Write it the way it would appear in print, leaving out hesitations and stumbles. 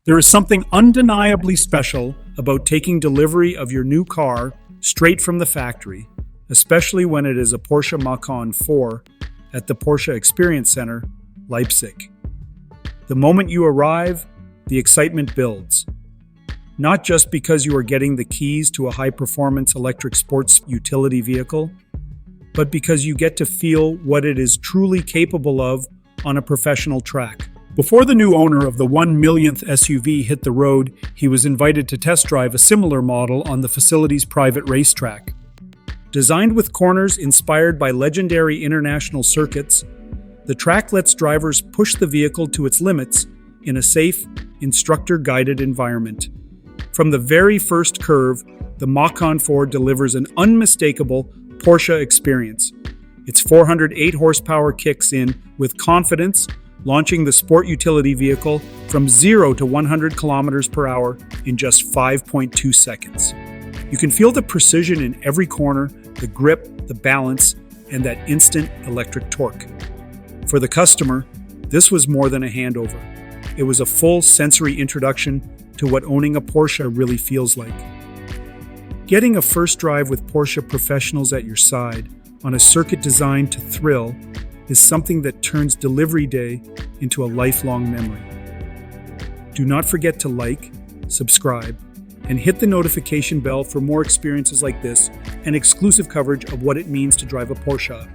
There is something undeniably special about taking delivery of your new car straight from the factory, especially when it is a Porsche Macan 4 at the Porsche Experience Center, Leipzig. The moment you arrive, the excitement builds. Not just because you are getting the keys to a high-performance electric sports utility vehicle, but because you get to feel what it is truly capable of on a professional track. Before the new owner of the 1 millionth SUV hit the road, he was invited to test drive a similar model on the facility's private racetrack. Designed with corners inspired by legendary international circuits, the track lets drivers push the vehicle to its limits in a safe, instructor-guided environment. From the very first curve, the Macan 4 delivers an unmistakable Porsche experience. Its 408 horsepower kicks in with confidence, launching the sport utility vehicle from 0 to 100 kilometers per hour in just 5.2 seconds. You can feel the precision in every corner, the grip, the balance, and that instant electric torque. For the customer, this was more than a handover. It was a full sensory introduction to what owning a Porsche really feels like. Getting a first drive with Porsche professionals at your side on a circuit designed to thrill is something that turns delivery day into a lifelong memory. Do not forget to like, subscribe, and hit the notification bell for more experiences like this and exclusive coverage of what it means to drive a Porsche.